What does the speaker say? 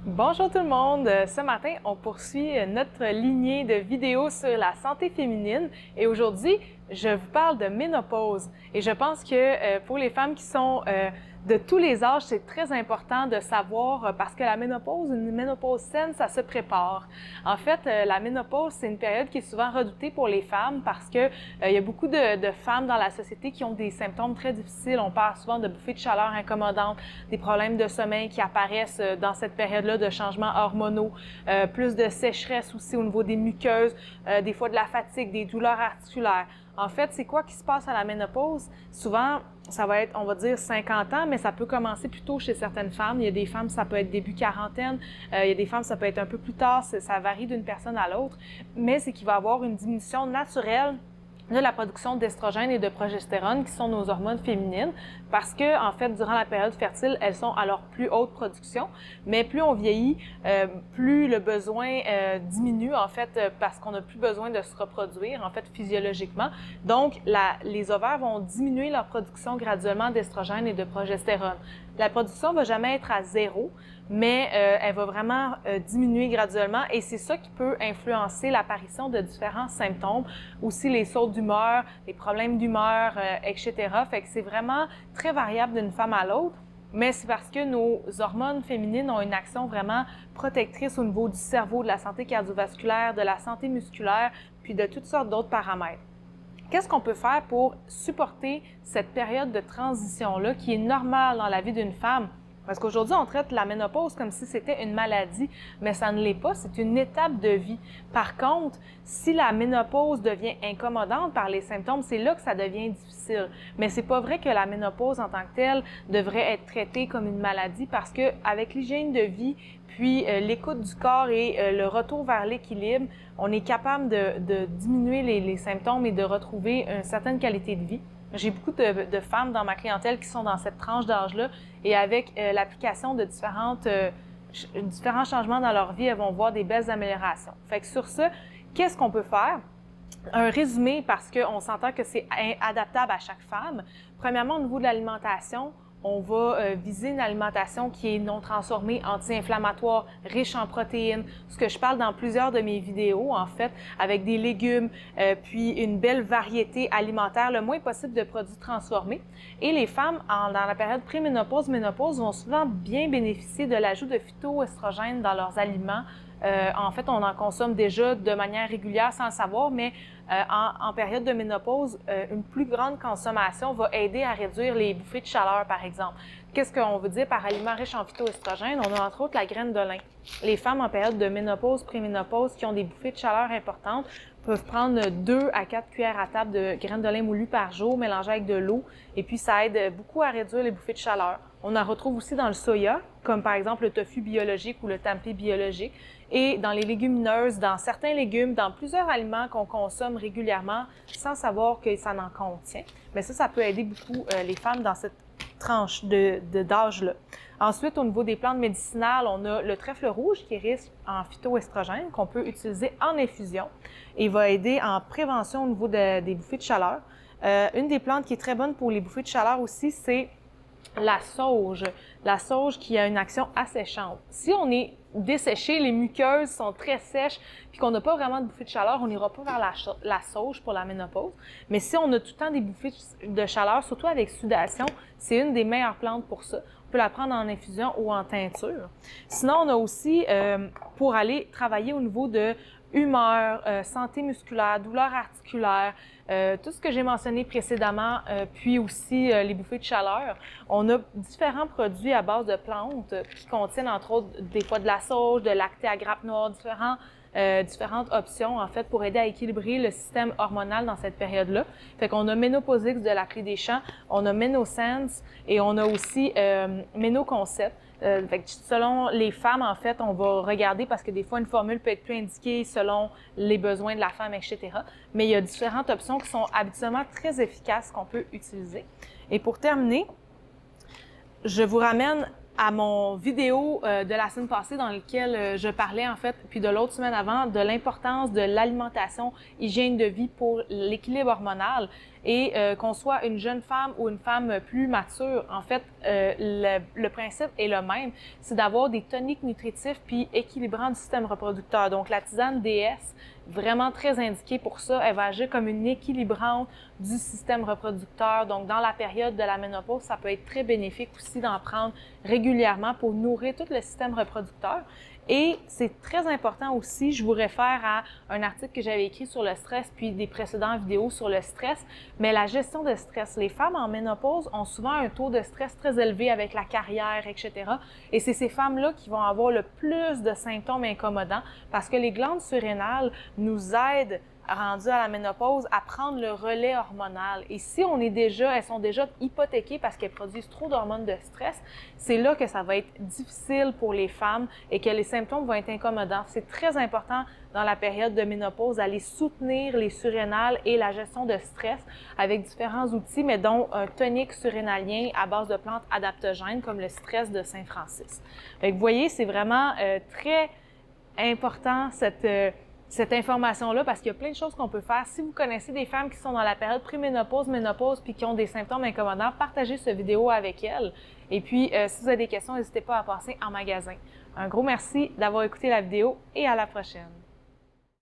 Bonjour tout le monde! Ce matin, on poursuit notre lignée de vidéos sur la santé féminine et aujourd'hui, je vous parle de ménopause. Et je pense que pour les femmes qui sont de tous les âges, c'est très important de savoir parce que la ménopause, une ménopause saine, ça se prépare. En fait, la ménopause, c'est une période qui est souvent redoutée pour les femmes parce que il y a beaucoup de femmes dans la société qui ont des symptômes très difficiles. On parle souvent de bouffées de chaleur incommodantes, des problèmes de sommeil qui apparaissent dans cette période-là de changements hormonaux, plus de sécheresse aussi au niveau des muqueuses, des fois de la fatigue, des douleurs articulaires. En fait, c'est quoi qui se passe à la ménopause? Souvent, ça va être, on va dire, 50 ans, mais ça peut commencer plus tôt chez certaines femmes. Il y a des femmes, ça peut être début quarantaine. Il y a des femmes, ça peut être un peu plus tard. Ça varie d'une personne à l'autre. Mais c'est qu'il va y avoir une diminution naturelle de la production d'estrogène et de progestérone, qui sont nos hormones féminines, parce que, en fait, durant la période fertile, elles sont à leur plus haute production. Mais plus on vieillit, plus le besoin diminue, en fait, parce qu'on n'a plus besoin de se reproduire, en fait, physiologiquement. Donc, les ovaires vont diminuer leur production graduellement d'estrogène et de progestérone. La production va jamais être à zéro, mais elle va vraiment diminuer graduellement et c'est ça qui peut influencer l'apparition de différents symptômes, aussi les sautes d'humeur, les problèmes d'humeur, etc. Fait que c'est vraiment très variable d'une femme à l'autre, mais c'est parce que nos hormones féminines ont une action vraiment protectrice au niveau du cerveau, de la santé cardiovasculaire, de la santé musculaire, puis de toutes sortes d'autres paramètres. Qu'est-ce qu'on peut faire pour supporter cette période de transition-là qui est normale dans la vie d'une femme? Parce qu'aujourd'hui, on traite la ménopause comme si c'était une maladie, mais ça ne l'est pas, c'est une étape de vie. Par contre, si la ménopause devient incommodante par les symptômes, c'est là que ça devient difficile. Mais c'est pas vrai que la ménopause en tant que telle devrait être traitée comme une maladie parce que avec l'hygiène de vie, puis l'écoute du corps et le retour vers l'équilibre, on est capable de diminuer les symptômes et de retrouver une certaine qualité de vie. J'ai beaucoup de femmes dans ma clientèle qui sont dans cette tranche d'âge-là et avec l'application de différents changements dans leur vie, elles vont voir des belles améliorations. Fait que sur ça, qu'est-ce qu'on peut faire? Un résumé parce qu'on s'entend que c'est adaptable à chaque femme. Premièrement, au niveau de l'alimentation, on va viser une alimentation qui est non transformée, anti-inflammatoire, riche en protéines, ce que je parle dans plusieurs de mes vidéos, en fait, avec des légumes, puis une belle variété alimentaire, le moins possible de produits transformés. Et les femmes, dans la période préménopause, ménopause, vont souvent bien bénéficier de l'ajout de phytoestrogènes dans leurs aliments. En fait, on en consomme déjà de manière régulière sans le savoir, mais en période de ménopause, une plus grande consommation va aider à réduire les bouffées de chaleur, par exemple. Qu'est-ce qu'on veut dire par aliments riches en phytoestrogènes? On a entre autres la graine de lin. Les femmes en période de ménopause, préménopause, qui ont des bouffées de chaleur importantes, peuvent prendre 2 à 4 cuillères à table de graines de lin moulues par jour, mélangées avec de l'eau, et puis ça aide beaucoup à réduire les bouffées de chaleur. On en retrouve aussi dans le soya, comme par exemple le tofu biologique ou le tempeh biologique, et dans les légumineuses, dans certains légumes, dans plusieurs aliments qu'on consomme régulièrement sans savoir que ça en contient. Mais ça peut aider beaucoup les femmes dans cette tranche d'âge-là. Ensuite, au niveau des plantes médicinales, on a le trèfle rouge qui est riche en phytoestrogènes qu'on peut utiliser en infusion et va aider en prévention au niveau des bouffées de chaleur. Une des plantes qui est très bonne pour les bouffées de chaleur aussi, c'est la sauge. La sauge qui a une action asséchante. Si on est desséché, les muqueuses sont très sèches, puis qu'on n'a pas vraiment de bouffées de chaleur, on n'ira pas vers la sauge pour la ménopause. Mais si on a tout le temps des bouffées de chaleur, surtout avec sudation, c'est une des meilleures plantes pour ça. On peut la prendre en infusion ou en teinture. Sinon, on a aussi, pour aller travailler au niveau de humeur, santé musculaire, douleurs articulaires, tout ce que j'ai mentionné précédemment, puis aussi les bouffées de chaleur. On a différents produits à base de plantes qui contiennent entre autres des fois de la sauge, de lacté à grappe noire, différentes options en fait pour aider à équilibrer le système hormonal dans cette période-là. Fait qu'on a Ménoposix de la Clé des Champs, on a Ménosense et on a aussi Ménoconcept. Fait que selon les femmes, en fait, on va regarder parce que des fois, une formule peut être plus indiquée selon les besoins de la femme, etc. Mais il y a différentes options qui sont habituellement très efficaces qu'on peut utiliser. Et pour terminer, je vous ramène à mon vidéo de la semaine passée dans laquelle je parlais, en fait, puis de l'autre semaine avant, de l'importance de l'alimentation, hygiène de vie pour l'équilibre hormonal. et qu'on soit une jeune femme ou une femme plus mature, en fait, le principe est le même, c'est d'avoir des toniques nutritifs puis équilibrants du système reproducteur. Donc, la tisane DS, vraiment très indiquée pour ça, elle va agir comme une équilibrante du système reproducteur. Donc, dans la période de la ménopause, ça peut être très bénéfique aussi d'en prendre régulièrement pour nourrir tout le système reproducteur. Et c'est très important aussi, je vous réfère à un article que j'avais écrit sur le stress, puis des précédentes vidéos sur le stress, mais la gestion de stress. Les femmes en ménopause ont souvent un taux de stress très élevé avec la carrière, etc. Et c'est ces femmes-là qui vont avoir le plus de symptômes incommodants parce que les glandes surrénales nous aident rendues à la ménopause, à prendre le relais hormonal. Et si elles sont déjà hypothéquées parce qu'elles produisent trop d'hormones de stress, c'est là que ça va être difficile pour les femmes et que les symptômes vont être incommodants. C'est très important dans la période de ménopause d'aller soutenir les surrénales et la gestion de stress avec différents outils, mais dont un tonique surrénalien à base de plantes adaptogènes comme le stress de Saint-Francis. Vous voyez, c'est vraiment très important cette information-là, parce qu'il y a plein de choses qu'on peut faire. Si vous connaissez des femmes qui sont dans la période préménopause, ménopause, puis qui ont des symptômes incommodants, partagez cette vidéo avec elles. Et puis, si vous avez des questions, n'hésitez pas à passer en magasin. Un gros merci d'avoir écouté la vidéo et à la prochaine.